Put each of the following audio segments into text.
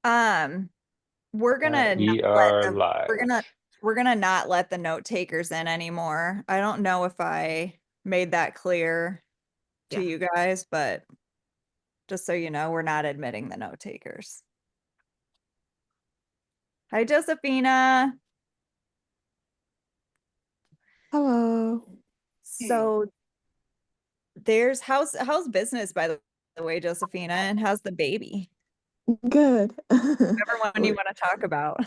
Um, we're gonna not We let are the live. we're gonna not let the note takers in anymore. I don't know if I made that clear to Yeah. you guys, but just so you know, we're not admitting the note takers. Hi, Josephina. Hello. So there's how's business by the way, Josephina, and how's the baby? Good. Whichever one you want to talk about.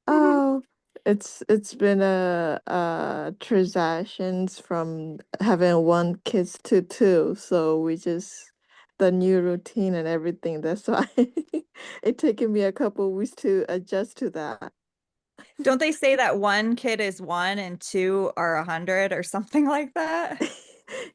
Oh, it's been a transitions from having one kids to two, so we just the new routine and everything. That's why it taken me a couple weeks to adjust to that. Don't they say that one kid is one and two are 100 or something like that?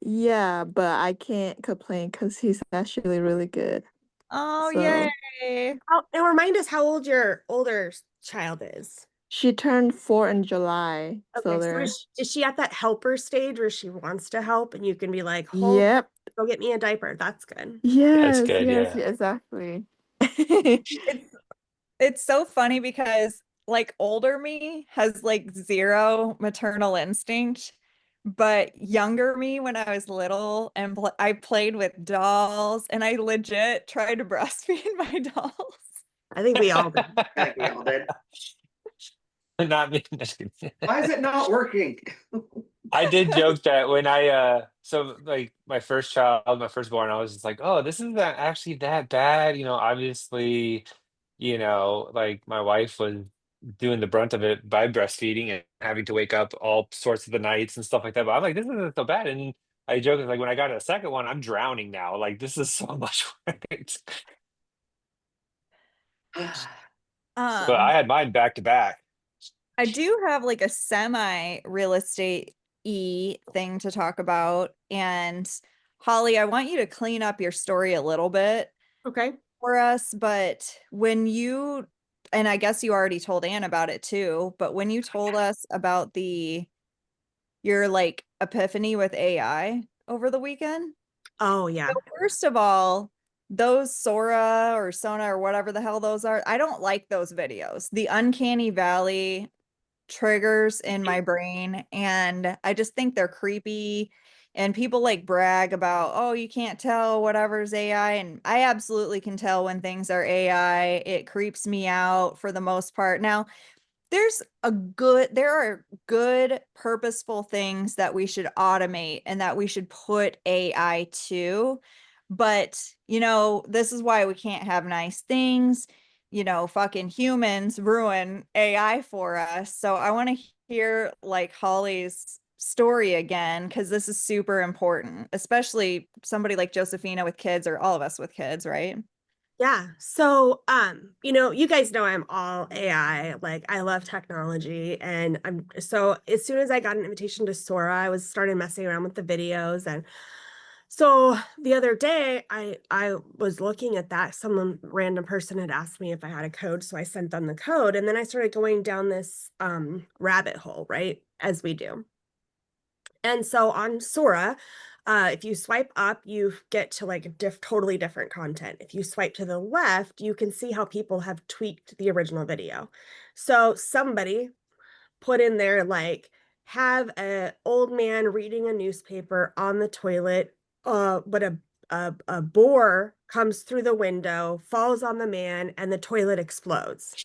Yeah, but I can't complain because he's actually really good. Oh, So yay. Oh, and remind us how old your older child is. she turned 4 in July, so Okay, so they're is she at that helper stage where she wants to help and you can be like, hold, yep. go get me a diaper. That's good. That's Yes, good. yes, Yeah. yeah, exactly. It's it's so funny because like older me has like zero maternal instinct, but younger me when I was little and I played with dolls and I legit tried to breastfeed my dolls. I think we all did. I think we all did. Not me. Just kidding. Why is it not working? I did joke that when so like my first child, my firstborn, I was just like, oh, this isn't actually that bad. Obviously, like my wife was doing the brunt of it by breastfeeding and having to wake up all sorts of the nights and stuff like that. But I'm like, this isn't so bad. And I joke, like when I got a second one, I'm drowning now. Like this is so much work. But I Um, had mine back to back. I do have like a semi real estate thing to talk about. And Holly, I want you to clean up your story a little bit Okay. for us. But when you, and I guess you already told Anne about it too, but when you told us about your like epiphany with AI over the weekend. Oh, So yeah. first of all, those Sora or Sona or whatever the hell those are, I don't like those videos. The uncanny valley triggers in my brain and I just think they're creepy and people like brag about, oh, you can't tell whatever's AI, and I absolutely can tell when things are AI. It creeps me out for the most part. Now, there are good purposeful things that we should automate and that we should put AI to. But, this is why we can't have nice things. Fucking humans ruin AI for us. So I want to hear like Holly's story again, because this is super important, especially somebody like Josephina with kids or all of us with kids, right? Yeah. So, you guys know I'm all AI. Like, I love technology. And so as soon as I got an invitation to Sora, I was started messing around with the videos. And so the other day, I was looking at that. Some random person had asked me if I had a code. So I sent them the code. And then I started going down this rabbit hole, right? As we do. And so on Sora, if you swipe up, you get to like totally different content. If you swipe to the left, you can see how people have tweaked the original video. So somebody put in there like have a old man reading a newspaper on the toilet, but a boar comes through the window, falls on the man, and the toilet explodes.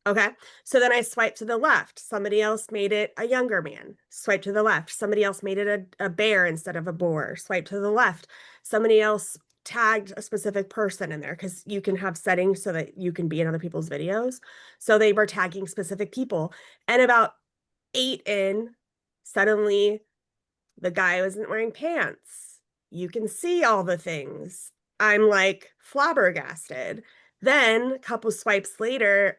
Okay. So then I swipe to the left. Somebody else made it a younger man. Swipe to the left. Somebody else made it a bear instead of a boar. Swipe to the left. Somebody else tagged a specific person in there because you can have settings so that you can be in other people's videos. So they were tagging specific people. And about 8 in, suddenly the guy wasn't wearing pants. You can see all the things. I'm like flabbergasted. Then a couple swipes later,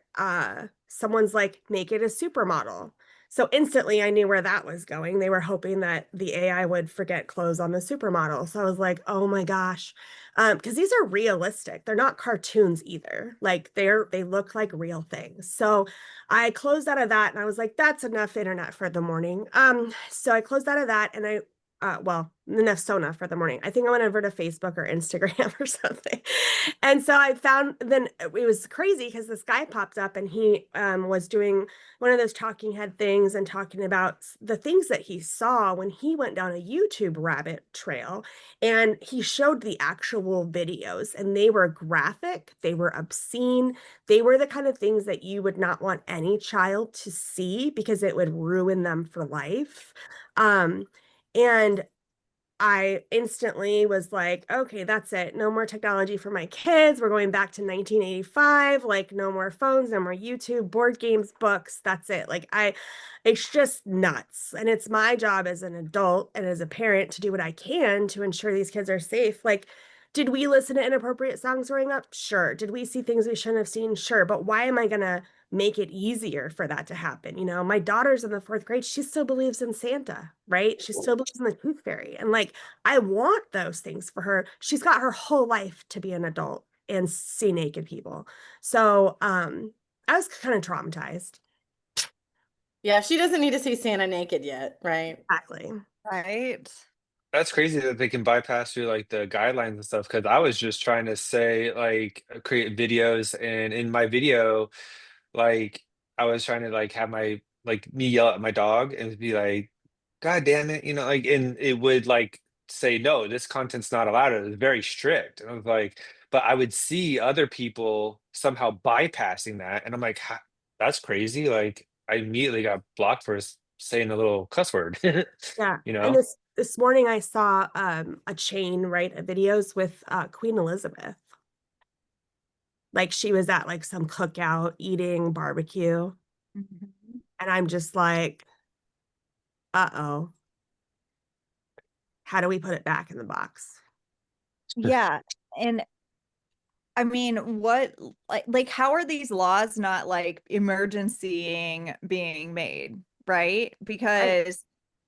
someone's like, make it a supermodel. So instantly I knew where that was going. They were hoping that the AI would forget clothes on the supermodel. So I was like, oh my gosh. Because these are realistic. They're not cartoons either. Like they look like real things. So I closed out of that and I was like, that's enough internet for the morning. So I closed out of that and well, enough Sona for the morning. I think I went over to Facebook or Instagram or something. And so I found, then it was crazy because this guy popped up and he was doing one of those talking head things and talking about the things that he saw when he went down a YouTube rabbit trail. And he showed the actual videos, and they were graphic, they were obscene, they were the kind of things that you would not want any child to see because it would ruin them for life. And I instantly was like, okay, that's it. No more technology for my kids. We're going back to 1985. Like, no more phones, no more YouTube, board games, books. That's it. It's just nuts. And it's my job as an adult and as a parent to do what I can to ensure these kids are safe. Like, did we listen to inappropriate songs growing up? Sure. Did we see things we shouldn't have seen? Sure. But why am I going to make it easier for that to happen? You know, my daughter's in the 4th grade. She still believes in Santa, right? She still believes in the tooth fairy. And like, I want those things for her. She's got her whole life to be an adult and see naked people. So I was kind of traumatized. Yeah, she doesn't need to see Santa naked yet, right? Exactly. Right. That's crazy that they can bypass through like the guidelines and stuff. Because I was just trying to say like create videos, and in my video, like I was trying to like have my like me yell at my dog and be like, "God damn it," you know, like, and it would like say, "No, this content's not allowed." It was very strict, and I was like, but I would see other people somehow bypassing that, and I'm like, "That's crazy!" Like I immediately got blocked for saying a little cuss word, Yeah. you And know. this morning I saw a chain, right, of videos with Queen Elizabeth. Like she was at like some cookout eating barbecue. Mhm. And I'm just like, uh-oh. How do we put it back in the box? Yeah. And I mean, what like how are these laws not like emergencying being made, right? Because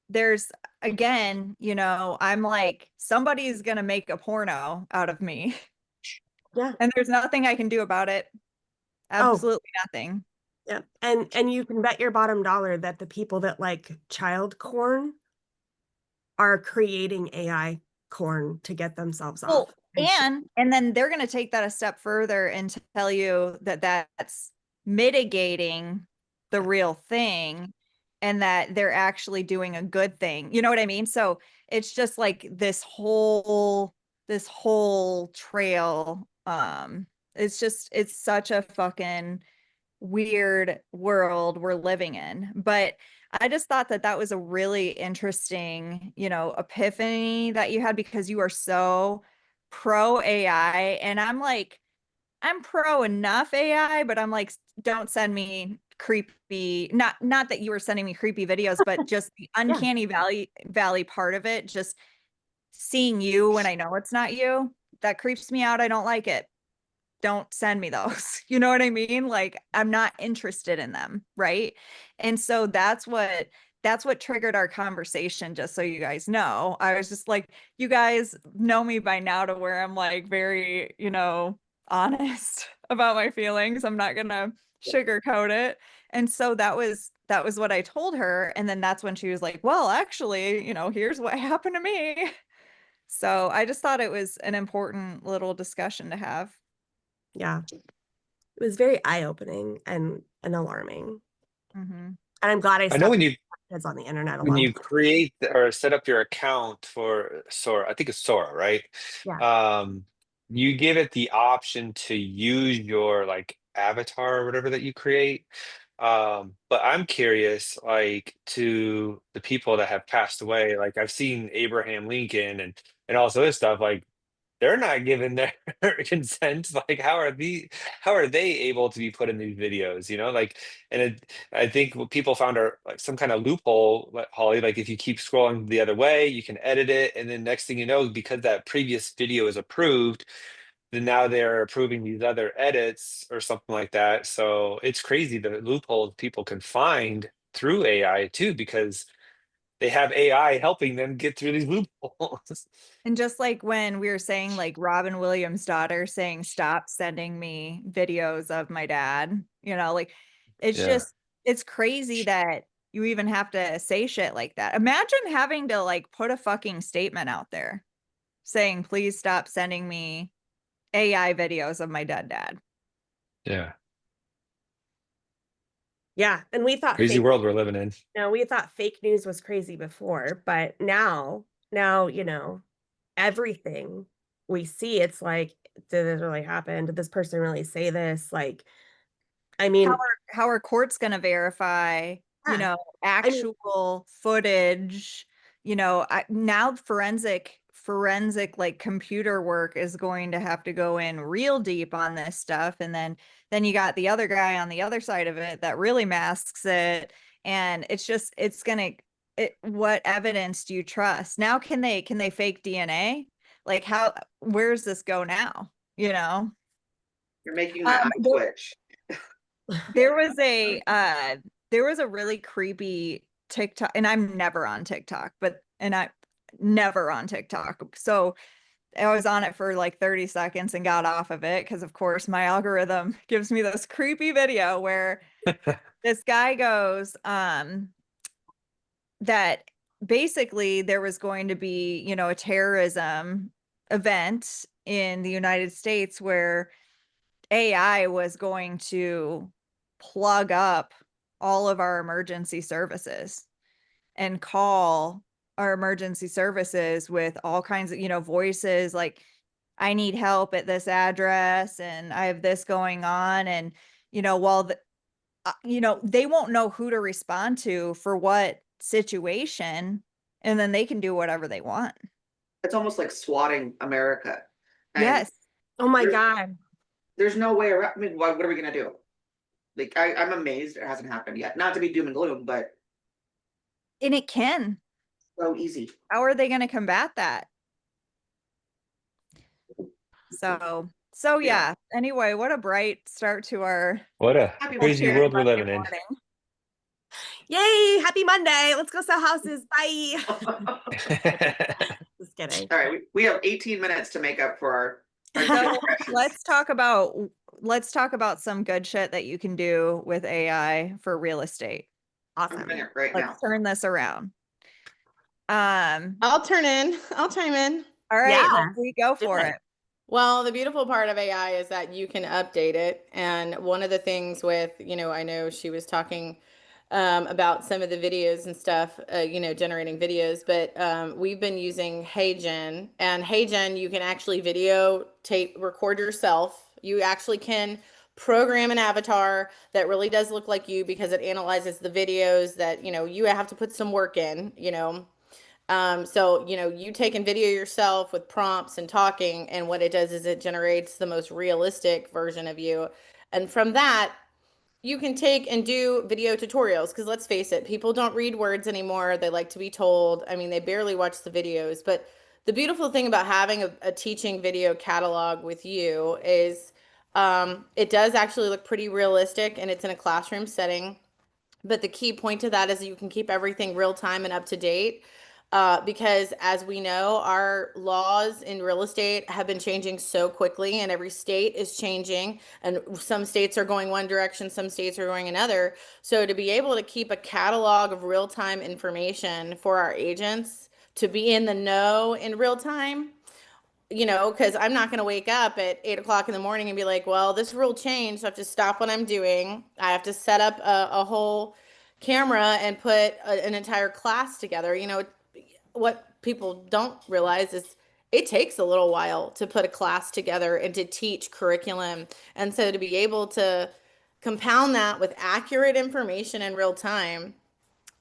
there's again, you know, I'm like somebody's gonna make a porno out of me Yeah. and there's nothing I can do about it. Oh, Absolutely nothing. yeah. And you can bet your bottom dollar that the people that like child corn are creating AI corn to get themselves Well, off. And and then they're going to take that a step further and tell you that that's mitigating the real thing and that they're actually doing a good thing. You know what I mean? So it's just like this whole trail. It's such a fucking weird world we're living in. But I just thought that that was a really interesting, you know, epiphany that you had because you are so pro AI. And I'm like, I'm pro enough AI, but I'm like, don't send me creepy, not that you were sending me creepy videos, but just the yeah, uncanny valley part of it, just seeing you when I know it's not you, that creeps me out. I don't like it. Don't send me those. You know what I mean? Like I'm not interested in them, right? And so that's what triggered our conversation, just so you guys know. I was just like, you guys know me by now to where I'm like very, you know, honest about my feelings. I'm not gonna sugarcoat it. And so that was what I told her. And then that's when she was like, well, actually, you know, here's what happened to me. So I just thought it was an important little discussion to have. yeah. It was very eye-opening and alarming. Mhm. And I'm glad I I know stopped kids on the internet a when long you time. create or set up your account for Sora, I think it's Sora, right? Yeah. You give it the option to use your like avatar or whatever that you create. But I'm curious, like to the people that have passed away, like I've seen Abraham Lincoln and all this other stuff, like they're not given their consent. Like, how are they able to be put in these videos? You know, like, and I think what people found are like some kind of loophole, like, Holly. Like, if you keep scrolling the other way, you can edit it, and then next thing you know, because that previous video is approved, then now they're approving these other edits or something like that. So it's crazy the loopholes people can find through AI too, because they have AI helping them get through these loopholes. And just like when we were saying, like Robin Williams' daughter saying, stop sending me videos of my dad, you know, like it's Yeah. just, it's crazy that, you even have to say shit like that. Imagine having to like put a fucking statement out there saying, please stop sending me AI videos of my dead dad. Yeah. Yeah, and we thought Crazy fake, world we're living in. we thought fake news was crazy before, but now, you know, everything we see, it's like, did this really happen? Did this person really say this? Like, I mean, How are courts going to verify, you yeah, know, I mean, actual footage? You know, now forensic like computer work is going to have to go in real deep on this stuff, and then you got the other guy on the other side of it that really masks it, and it's gonna what evidence do you trust? Now can they fake DNA? Like where's this go now? You know? You're making my eye twitch. There was a really creepy TikTok, and I'm never on TikTok, and I never on TikTok. So I was on it for like 30 seconds and got off of it because of course my algorithm gives me this creepy video where this guy goes, that basically there was going to be, you know, a terrorism event in the United States where AI was going to plug up all of our emergency services and call our emergency services with all kinds of, you know, voices like, I need help at this address and I have this going on. And, you know, you know, they won't know who to respond to for what situation. And then they can do whatever they want. It's almost like swatting America. And Yes. oh my There's- God. there's no way around. I mean, what are we gonna do? Like, I'm amazed it hasn't happened yet. Not to be doom and gloom, but And it can. so easy. How are they going to combat that? So yeah. Anyway, what a bright start to our What a Happy crazy Monday. world we're Monday living in. morning. Yay, happy Monday. Let's go sell houses. Bye. All Just kidding. right, we have 18 minutes to make up for our So impressions. let's talk about some good shit that you can do with AI for real estate. I'm Awesome. doing it right now. Let's turn this around. I'll chime in. All right, Yeah. we go for it. it. Well, the beautiful part of AI is that you can update it. And one of the things with, you know, I know she was talking about some of the videos and stuff, you know, generating videos, but we've been using HeyGen. And HeyGen, you can actually record yourself. You actually can program an avatar that really does look like you because it analyzes the videos that, you know, you have to put some work in, you know. So, you know, you take and video yourself with prompts and talking, and what it does is it generates the most realistic version of you. And from that, you can take and do video tutorials because let's face it, people don't read words anymore. They like to be told. I mean, they barely watch the videos. But the beautiful thing about having a teaching video catalog with you is it does actually look pretty realistic and it's in a classroom setting. But the key point to that is you can keep everything real time and up to date. Because as we know, our laws in real estate have been changing so quickly, and every state is changing, and some states are going one direction, some states are going another. So to be able to keep a catalog of real-time information for our agents to be in the know in real time, you know, because I'm not going to wake up at 8 o'clock in the morning and be like, well, this rule changed. So I have to stop what I'm doing. I have to set up a whole camera and put an entire class together. You know, what people don't realize is it takes a little while to put a class together and to teach curriculum. And so to be able to compound that with accurate information in real time,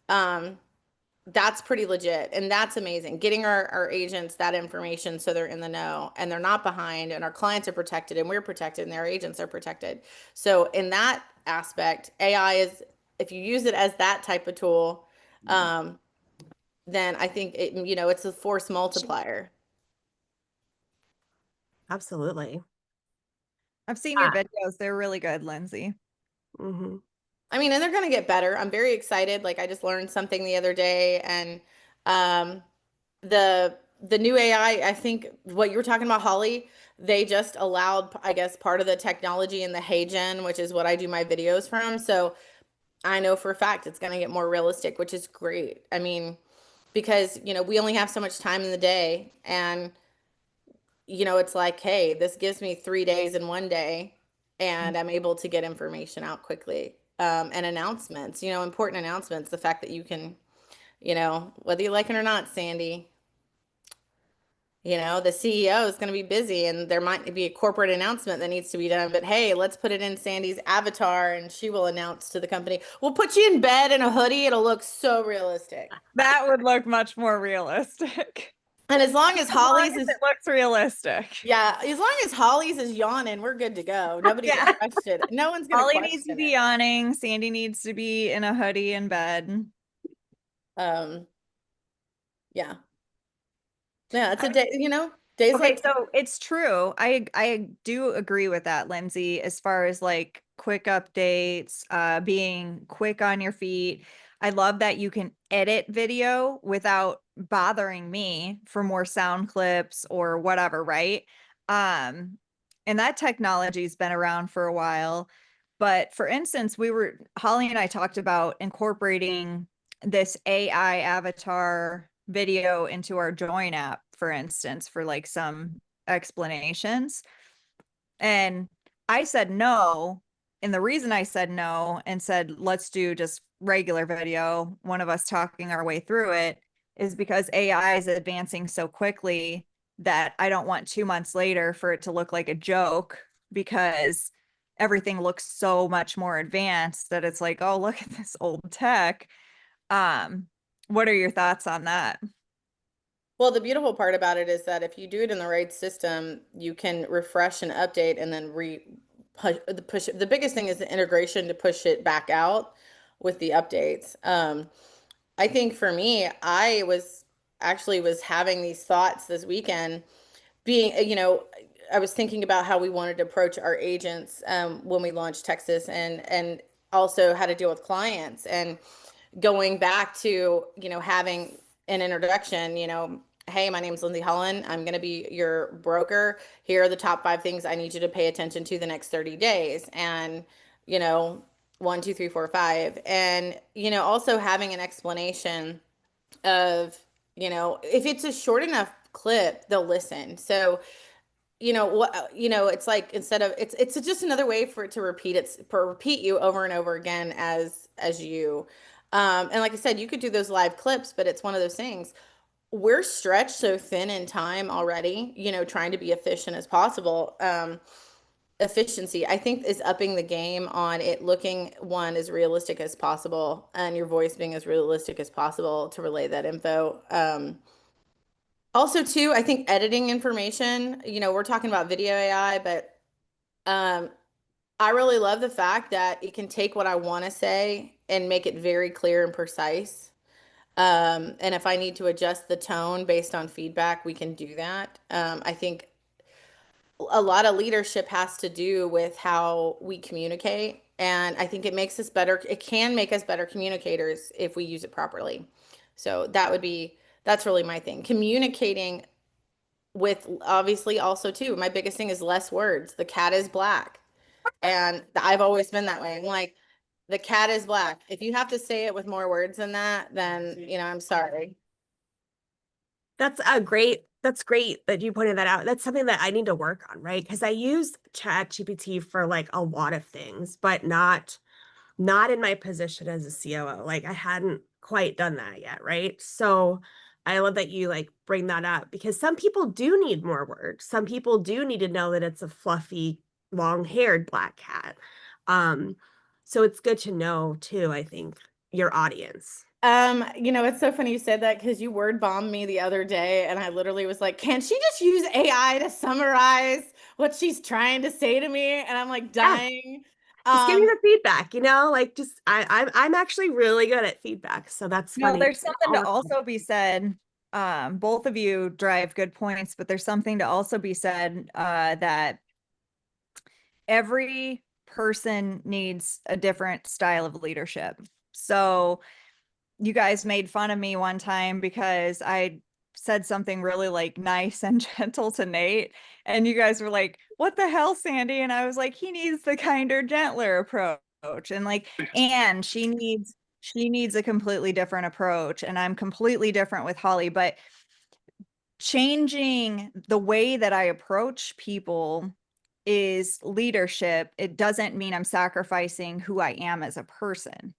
that's pretty legit. And that's amazing. Getting our agents that information so they're in the know and they're not behind and our clients are protected and we're protected and their agents are protected. So in that aspect, AI is, if you use it as that type of tool, then I think it, you know, it's a force multiplier. Absolutely. I've seen your videos. They're really good, Lindsay. Mm-hmm. I mean, and they're going to get better. I'm very excited. Like I just learned something the other day, and the new AI, I think what you were talking about, Holly, they just allowed, I guess, part of the technology in the HeyGen, which is what I do my videos from. So I know for a fact it's going to get more realistic, which is great. I mean, because, you know, we only have so much time in the day, and, you know, it's like, hey, this gives me 3 days in one day, and I'm able to get information out quickly. And announcements, you know, important announcements, the fact that you can, you know, whether you like it or not, Sandy, you know, the CEO is going to be busy, and there might be a corporate announcement that needs to be done, but hey, let's put it in Sandy's avatar and she will announce to the company. We'll put you in bed in a hoodie. It'll look so realistic. That would look much more realistic. And as long as As long Holly's as is, it looks realistic. yeah, as long as Holly's is yawning, we're good to go. Nobody Yeah. can question it. No one's going to Holly question needs to be it. yawning. Sandy needs to be in a hoodie in bed. Um, yeah. Yeah, it's a day, you know, days Okay, like, so it's true. I do agree with that, Lindsay, as far as like quick updates, being quick on your feet. I love that you can edit video without bothering me for more sound clips or whatever, right? Um, and that technology's been around for a while. But for instance, Holly and I talked about incorporating this AI avatar video into our Join app, for instance, for like some explanations. And I said no. And the reason I said no and said, let's do just regular video, one of us talking our way through it, is because AI is advancing so quickly that I don't want 2 months later for it to look like a joke, because everything looks so much more advanced that it's like, oh, look at this old tech. Um, what are your thoughts on that? well, the beautiful part about it is that if you do it in the right system, you can refresh and update and then push it. The biggest thing is the integration to push it back out with the updates. I think for me, I was having these thoughts this weekend, being, you know, I was thinking about how we wanted to approach our agents when we launched Texas, and also how to deal with clients, and going back to, you know, having an introduction, you know, hey, my name is Lindsay Holland. I'm going to be your broker. Here are the top 5 things I need you to pay attention to the next 30 days. And, you know, 1, 2, 3, 4, 5. And, you know, also having an explanation of, you know, if it's a short enough clip, they'll listen. So, you know what, you know, it's like, instead of, it's just another way for it to repeat you over and over again as you, and like I said, you could do those live clips, but it's one of those things, we're stretched so thin in time already, you know, trying to be efficient as possible. Efficiency, I think, is upping the game on it looking, one, as realistic as possible, and your voice being as realistic as possible to relay that info. Also, too, I think editing information, you know, we're talking about video AI, but um, I really love the fact that it can take what I want to say and make it very clear and precise. And if I need to adjust the tone based on feedback, we can do that. I think a lot of leadership has to do with how we communicate. And I think it makes us better. It can make us better communicators if we use it properly. So that's really my thing. Communicating with, obviously, also too, my biggest thing is less words. The cat is black. And I've always been that way. I'm like, the cat is black. If you have to say it with more words than that, then, you know, I'm sorry. That's great that you pointed that out. That's something that I need to work on, right? Because I use Chat GPT for like a lot of things, but not in my position as a COO. Like I hadn't quite done that yet, right? So I love that you like bring that up, because some people do need more words. Some people do need to know that it's a fluffy, long-haired black cat. So it's good to know too, I think, your audience. You know, it's so funny you said that, because you word bombed me the other day, and I literally was like, "Can't she just use AI to summarize what she's trying to say to me?" And I'm like Yeah. dying. Just give me the feedback, you know, like just I'm actually really good at feedback. So that's No, funny. there's something All to the time. also be said. Both of you drive good points, but there's something to also be said, that every person needs a different style of leadership. So you guys made fun of me one time because I said something really like nice and gentle to Nate, and you guys were like, what the hell, Sandy? And I was like, he needs the kinder, gentler approach. and like, and she needs a completely different approach, and I'm completely different with Holly, but changing the way that I approach people is leadership. It doesn't mean I'm sacrificing who I am as a person.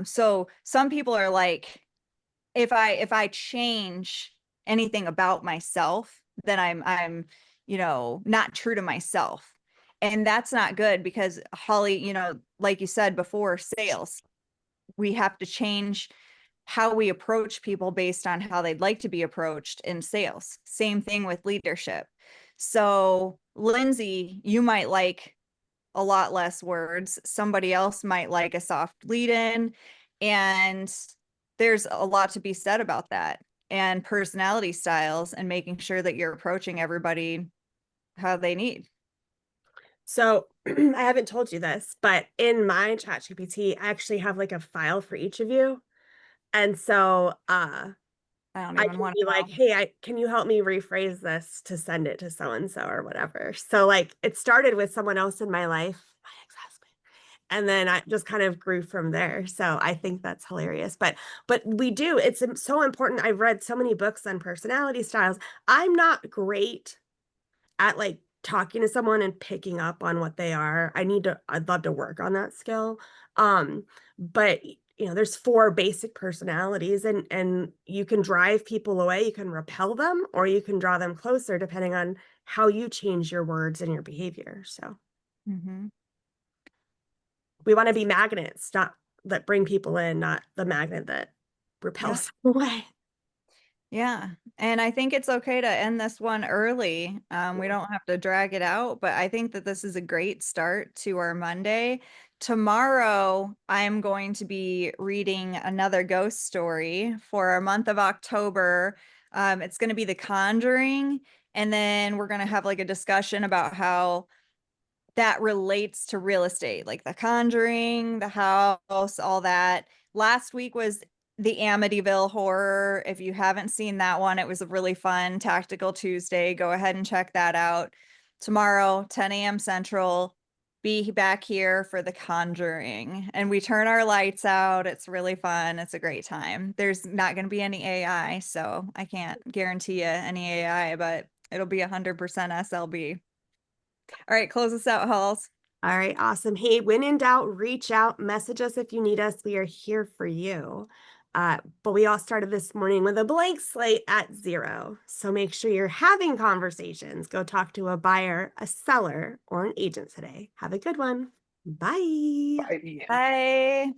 So some people are like, if I change anything about myself, then I'm, not true to myself. And that's not good, because Holly, like you said before, sales, we have to change how we approach people based on how they'd like to be approached in sales. Same thing with leadership. So Lindsay, you might like a lot less words. Somebody else might like a soft lead in. And there's a lot to be said about that, and personality styles, and making sure that you're approaching everybody how they need. So I haven't told you this, but in my ChatGPT, I actually have like a file for each of you. And so I don't I even can want be to like, know. hey, can you help me rephrase this to send it to so and so or whatever. So like it started with someone else in my life, my ex-husband. And then I just kind of grew from there. So I think that's hilarious. But it's so important. I've read so many books on personality styles. I'm not great at like talking to someone and picking up on what they are. I'd love to work on that skill. But there's 4 basic personalities, and you can drive people away, you can repel them, or you can draw them closer depending on how you change your words and your behavior. So Mm-hmm. we want to be magnets, not that bring people in, not the magnet that repels them away. Yeah. And I think it's okay to end this one early. We don't have to drag it out, but I think that this is a great start to our Monday. Tomorrow, I'm going to be reading another ghost story for our month of October. It's going to be The Conjuring. And then we're going to have like a discussion about how that relates to real estate, like The Conjuring, the house, all that. Last week was the Amityville Horror. If you haven't seen that one, it was a really fun Tactical Tuesday. Go ahead and check that out. Tomorrow, 10 a.m. Central, be back here for The Conjuring. And we turn our lights out. It's really fun. It's a great time. There's not going to be any AI, so I can't guarantee you any AI, but it'll be 100% SLB. All right, close us out, Halls. All right, awesome. Hey, when in doubt, reach out, message us if you need us. We are here for you. But we all started this morning with a blank slate at 0. So make sure you're having conversations. Go talk to a buyer, a seller, or an agent today. Have a good one. Bye. Bye. Bye.